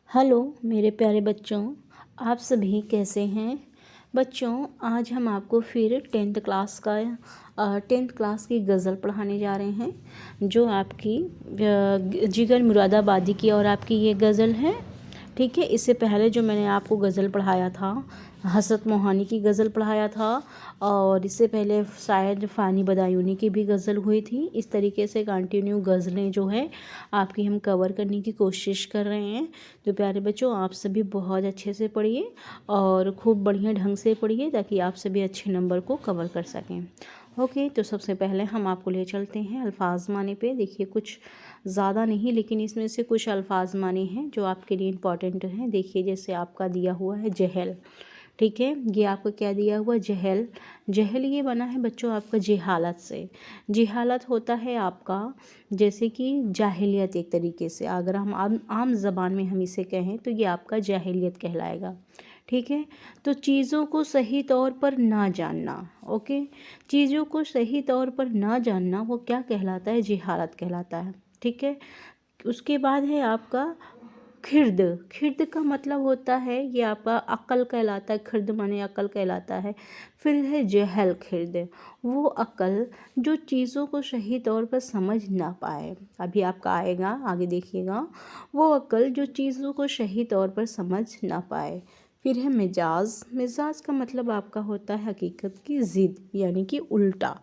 Hello मेरे प्यारे बच्चों, आप सभी कैसे हैं। बच्चों, आज हम आपको फिर टेंथ क्लास की गज़ल पढ़ाने जा रहे हैं, जो आपकी जिगर मुरादाबादी की और आपकी ये गज़ल है। ठीक है, इससे पहले जो मैंने आपको गज़ल पढ़ाया था, हसरत मोहानी की गज़ल पढ़ाया था, और इससे पहले शायद फ़ानी बदायूनी की भी गज़ल हुई थी। इस तरीके से कंटिन्यू गज़लें जो है आपकी हम कवर करने की कोशिश कर रहे हैं। तो प्यारे बच्चों, आप सभी बहुत अच्छे से पढ़िए और खूब बढ़िया ढंग से पढ़िए, ताकि आप सभी अच्छे नंबर को कवर कर सकें। ओके, तो सबसे पहले हम आपको ले चलते हैं अल्फाज माने पे। देखिए, कुछ ज़्यादा नहीं, लेकिन इसमें से कुछ अल्फाज माने हैं जो आपके लिए इम्पॉर्टेंट हैं। देखिए, जैसे आपका दिया हुआ है जहल। ठीक है, ये आपको क्या दिया हुआ, जहल। जहल ये बना है बच्चों आपका जेहालत से। जेहालत होता है आपका जैसे कि जाहिलियत, एक तरीके से अगर हम आम ज़बान में हम इसे कहें तो ये आपका जाहिलियत कहलाएगा। ठीक है, तो चीज़ों को सही तौर पर ना जानना। ओके, चीज़ों को सही तौर पर ना जानना वो क्या कहलाता है, जेहालत कहलाता है। ठीक है, उसके बाद है आपका खिर्द। खिर्द का मतलब होता है ये आपका अक्ल कहलाता है। खिर्द माने अक्ल कहलाता है। फिर है जहल। खिर्द वो अक्ल जो चीज़ों को सही तौर पर समझ ना पाए। अभी आपका आएगा, आगे देखिएगा। वो अक्ल जो चीज़ों को सही तौर पर समझ ना पाए। फिर है मिजाज। मिजाज का मतलब आपका होता है हकीकत की ज़िद, यानी कि उल्टा।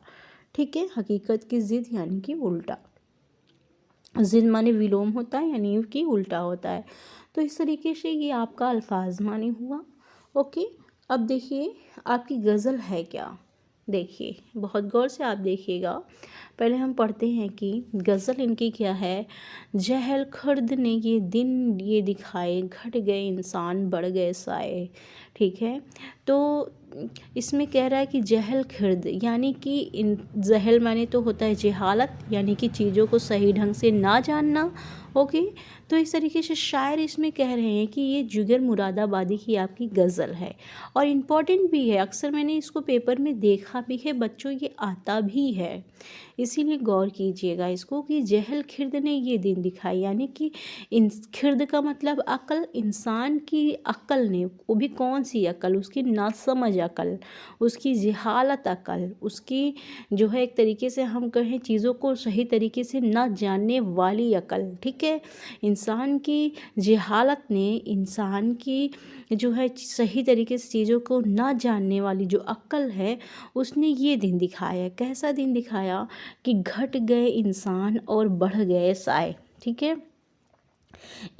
ठीक है, हकीकत की ज़िद यानी कि उल्टा। ज़िद माने विलोम होता है, यानी कि उल्टा होता है। तो इस तरीके से ये आपका अल्फाज माने हुआ। ओके, अब देखिए आपकी गज़ल है क्या। देखिए, बहुत गौर से आप देखिएगा। पहले हम पढ़ते हैं कि गज़ल इनकी क्या है। जहल खर्द ने ये दिन ये दिखाए, घट गए इंसान बढ़ गए साए। ठीक है, तो इसमें कह रहा है कि जहल खिर्द, यानी कि इन जहल माने तो होता है जहालत, यानी कि चीज़ों को सही ढंग से ना जानना। ओके, तो इस तरीके से शायर इसमें कह रहे हैं कि ये जिगर मुरादाबादी की आपकी गज़ल है और इम्पॉर्टेंट भी है। अक्सर मैंने इसको पेपर में देखा भी है बच्चों, ये आता भी है, इसीलिए गौर कीजिएगा इसको कि जहल खिर्द ने ये दिन दिखाई, यानी कि इन खिर्द का मतलब अक्ल, इंसान की अक्ल ने, वो भी कौन सी अक्ल, उसकी नासमझ अक्ल, उसकी जहालत अक्ल, उसकी जो है एक तरीके से हम कहें चीज़ों को सही तरीके से ना जानने वाली अक्ल। ठीक है, इंसान की जहालत ने, इंसान की जो है सही तरीके से चीज़ों को ना जानने वाली जो अक्ल है, उसने ये दिन दिखाया। कैसा दिन दिखाया कि घट गए इंसान और बढ़ गए साए। ठीक है,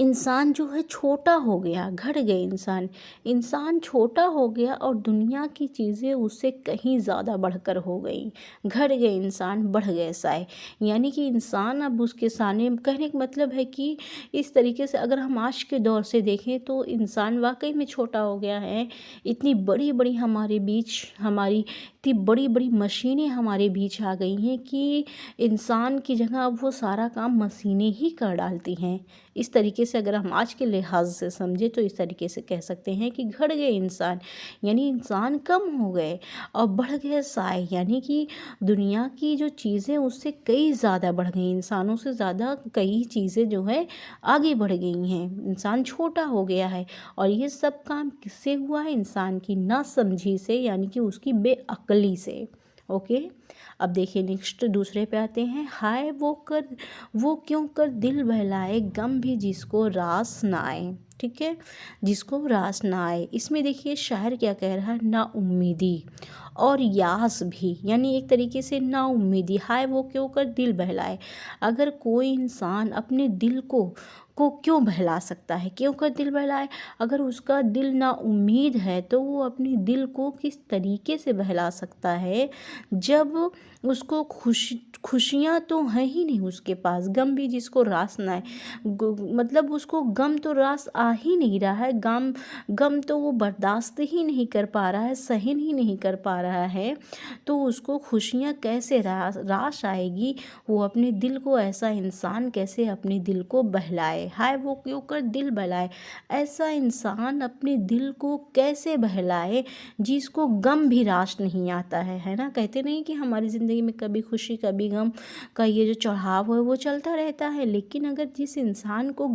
इंसान जो है छोटा हो गया, घट गए इंसान, इंसान छोटा हो गया और दुनिया की चीज़ें उससे कहीं ज़्यादा बढ़कर हो गई। घट गए इंसान बढ़ गए साए, यानी कि इंसान अब उसके सामने, कहने का मतलब है कि इस तरीके से अगर हम आज के दौर से देखें तो इंसान वाकई में छोटा हो गया है। इतनी बड़ी बड़ी हमारे बीच, हमारी इतनी बड़ी बड़ी मशीनें हमारे बीच आ गई हैं कि इंसान की जगह अब वो सारा काम मशीनें ही कर डालती हैं। इस तरीके से अगर हम आज के लिहाज से समझे तो इस तरीके से कह सकते हैं कि घट गए इंसान, यानी इंसान कम हो गए, और बढ़ गए साए, यानी कि दुनिया की जो चीज़ें उससे कई ज़्यादा बढ़ गई, इंसानों से ज़्यादा कई चीज़ें जो है आगे बढ़ गई हैं। इंसान छोटा हो गया है और ये सब काम किससे हुआ है, इंसान की नासमझी से, यानी कि उसकी बेअक्ली से। ओके, अब देखिए नेक्स्ट दूसरे पे आते हैं। हाय वो क्यों कर दिल बहलाए, गम भी जिसको रास ना आए। ठीक है, जिसको रास ना आए, इसमें देखिए शायर क्या कह रहा है, ना उम्मीदी और यास भी, यानी एक तरीके से ना उम्मीदी। हाय वो क्यों कर दिल बहलाए, अगर कोई इंसान अपने दिल को क्यों बहला सकता है, क्यों कर दिल बहलाए, अगर उसका दिल ना उम्मीद है तो वो अपने दिल को किस तरीके से बहला सकता है, जब उसको खुशियाँ तो हैं ही नहीं उसके पास, गम भी जिसको रास ना है, मतलब उसको गम तो रास आ ही नहीं रहा है, गम तो वो बर्दाश्त ही नहीं कर पा रहा है, सहन ही नहीं कर पा रहा है, तो उसको खुशियाँ कैसे रास आएगी, वो अपने दिल को, ऐसा इंसान कैसे अपने दिल को बहलाए। बहलाए, हाय वो क्यों कर दिल बहलाए। ऐसा इंसान अपने दिल को कैसे बहलाए जिसको गम भी रास नहीं आता है ना। कहते नहीं कि हमारी ज़िंदगी में कभी खुशी कभी गम का ये जो चढ़ाव है वो चलता रहता है, लेकिन अगर जिस इंसान को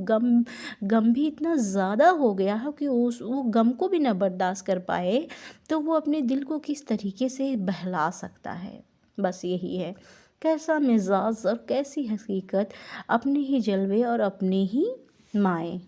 गम भी इतना ज़्यादा हो गया है कि वो गम को भी न बर्दाश्त कर पाए, तो वो अपने दिल को किस तरीके से बहला सकता है। बस यही है, कैसा मिजाज और कैसी हकीकत, अपने ही जलवे और अपने ही माए।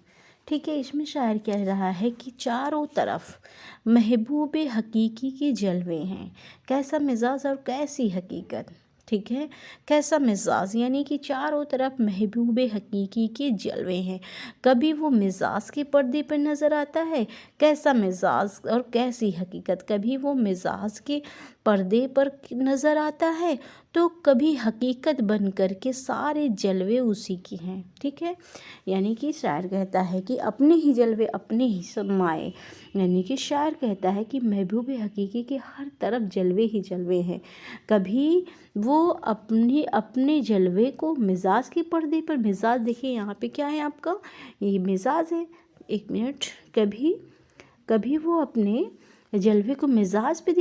ठीक है, इसमें शायर कह रहा है कि चारों तरफ महबूब हकीकी के जलवे हैं, कैसा मिजाज और कैसी हकीकत। ठीक है, कैसा मिजाज यानी कि चारों तरफ महबूब हकीकी के जलवे हैं, कभी वो मिजाज के पर्दे पर नज़र आता है, कैसा मिजाज और कैसी हकीकत, कभी वो मिजाज के पर्दे पर नज़र आता है तो कभी हकीकत बन कर के सारे जलवे उसी की हैं। ठीक है, यानी कि शायर कहता है कि अपने ही जलवे अपने ही समाए, यानी कि शायर कहता है कि महबूब हकीकी के हर तरफ जलवे ही जलवे हैं, कभी वो अपने जलवे को मिजाज के पर्दे पर, मिजाज देखिए यहाँ पे क्या है आपका, ये मिजाज है, एक मिनट, कभी वो अपने जलवे को मिजाज पे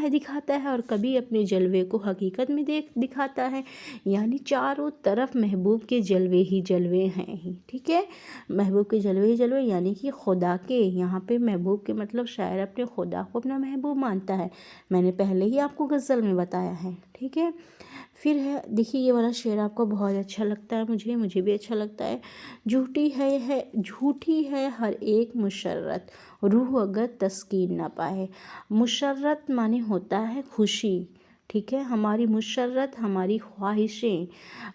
दिखाता है और कभी अपने जलवे को हकीकत में दिखाता है, यानी चारों तरफ महबूब के जलवे ही जलवे हैं ही। ठीक है, महबूब के जलवे ही जलवे, यानी कि खुदा के, यहाँ पे महबूब के मतलब शायर अपने खुदा को अपना महबूब मानता है, मैंने पहले ही आपको गज़ल में बताया है। ठीक है, फिर है, देखिए ये वाला शेर आपको बहुत अच्छा लगता है, मुझे भी अच्छा लगता है। झूठी है हर एक मुशर्रत, रूह अगर तस्कीन ना पाए। मुशर्रत माने होता है खुशी। ठीक है, हमारी मुशर्रत, हमारी ख्वाहिशें,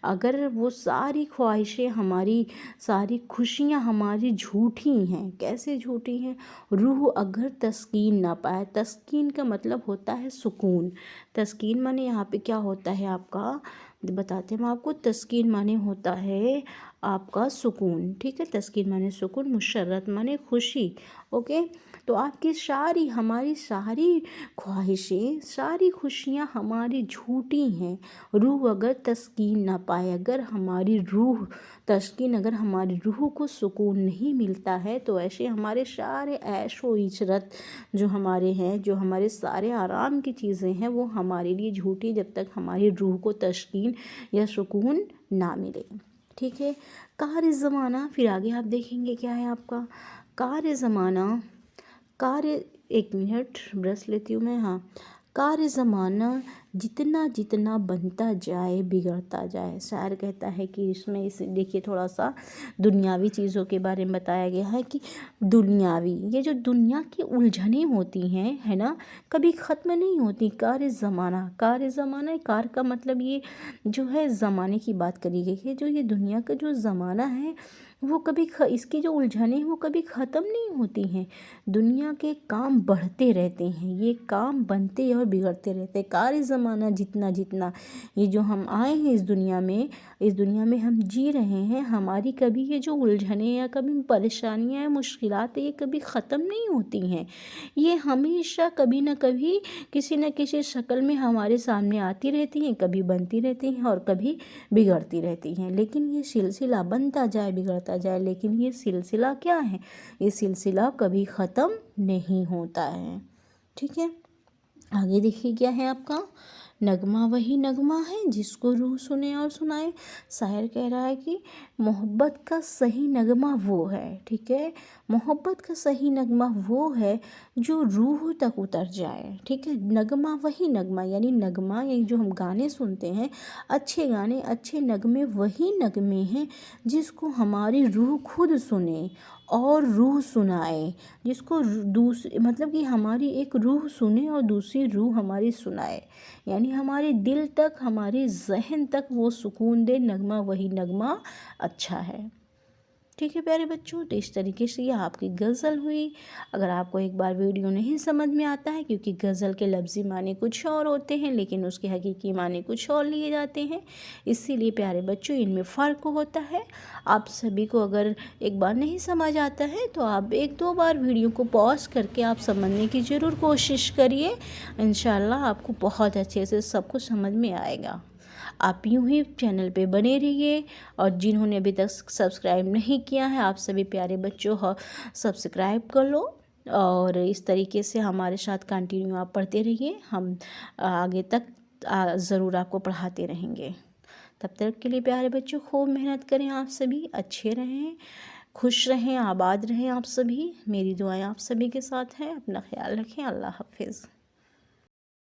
अगर वो सारी ख्वाहिशें, हमारी सारी खुशियाँ हमारी झूठी हैं, कैसे झूठी हैं, रूह अगर तस्कीन ना पाए। तस्कीन का मतलब होता है सुकून। तस्कीन माने यहाँ पे क्या होता है आपका, बताते हैं हम आपको। तस्कीन माने होता है आपका सुकून। ठीक है, तस्कीन माने सुकून, मुशर्रत माने खुशी। ओके, तो आपकी हमारी सारी ख्वाहिशें, सारी खुशियाँ हमारी झूठी हैं, रूह अगर तस्कीन ना पाए, अगर हमारी रूह को सुकून नहीं मिलता है, तो ऐसे हमारे सारे ऐशो इशरत जो हमारे हैं, जो हमारे सारे आराम की चीज़ें हैं, वो हमारे लिए झूठी, जब तक हमारी रूह को तस्कीन या सुकून ना मिले। ठीक है, कार ज़माना, फिर आगे आप देखेंगे क्या है आपका कार ज़माना। एक मिनट ब्रश लेती हूँ मैं। हाँ, कार ज़माना जितना बनता जाए बिगड़ता जाए। शायर कहता है कि इसमें देखिए थोड़ा सा दुनियावी चीज़ों के बारे में बताया गया है कि ये जो दुनिया की उलझनें होती हैं, है ना, कभी ख़त्म नहीं होती। कार ज़माना कार का मतलब ये जो है ज़माने की बात करी गई है। जो ये दुनिया का जो ज़माना है वो कभी इसकी जो उलझनें हैं वो कभी ख़त्म नहीं होती हैं। दुनिया के काम बढ़ते रहते हैं, ये काम बनते और बिगड़ते रहते हैं। कार ज़माना जितना ये जो हम आए हैं इस दुनिया में हम जी रहे हैं, हमारी कभी ये जो उलझनें या कभी परेशानियाँ या मुश्किलात ये कभी ख़त्म नहीं होती हैं। ये हमेशा कभी ना कभी किसी न किसी शक्ल में हमारे सामने आती रहती हैं, कभी बनती रहती हैं और कभी बिगड़ती रहती हैं। लेकिन ये सिलसिला बनता जाए बिगड़ता जाए, लेकिन ये सिलसिला क्या है, ये सिलसिला कभी ख़त्म नहीं होता है। ठीक है, आगे देखिए क्या है आपका नगमा। वही नगमा है जिसको रूह सुने और सुनाए। शायर कह रहा है कि मोहब्बत का सही नगमा वो है। ठीक है, मोहब्बत का सही नगमा वो है जो रूह तक उतर जाए। ठीक है, नगमा वही नगमा, यानी नगमा यानी जो हम गाने सुनते हैं, अच्छे गाने अच्छे नगमे वही नगमे हैं जिसको हमारी रूह खुद सुने और रूह सुनाए। जिसको दूसरी मतलब कि हमारी एक रूह सुने और दूसरी रूह हमारी सुनाए, यानी हमारे दिल तक, हमारे जहन तक वो सुकून दे। नगमा वही नगमा अच्छा है। ठीक है प्यारे बच्चों, तो इस तरीके से ये आपकी गज़ल हुई। अगर आपको एक बार वीडियो नहीं समझ में आता है, क्योंकि गज़ल के लफ्ज़ी माने कुछ और होते हैं लेकिन उसके हकीकी माने कुछ और लिए जाते हैं, इसीलिए प्यारे बच्चों इनमें फ़र्क होता है। आप सभी को अगर एक बार नहीं समझ आता है तो आप 1-2 बार वीडियो को पॉज करके आप समझने की ज़रूर कोशिश करिए। इंशाल्लाह आपको बहुत अच्छे से सब कुछ समझ में आएगा। आप यूं ही चैनल पे बने रहिए और जिन्होंने अभी तक सब्सक्राइब नहीं किया है आप सभी प्यारे बच्चों सब्सक्राइब कर लो और इस तरीके से हमारे साथ कंटिन्यू आप पढ़ते रहिए। हम आगे तक ज़रूर आपको पढ़ाते रहेंगे। तब तक के लिए प्यारे बच्चों खूब मेहनत करें, आप सभी अच्छे रहें, खुश रहें, आबाद रहें। आप सभी, मेरी दुआएं आप सभी के साथ हैं। अपना ख्याल रखें। अल्लाह हाफिज़।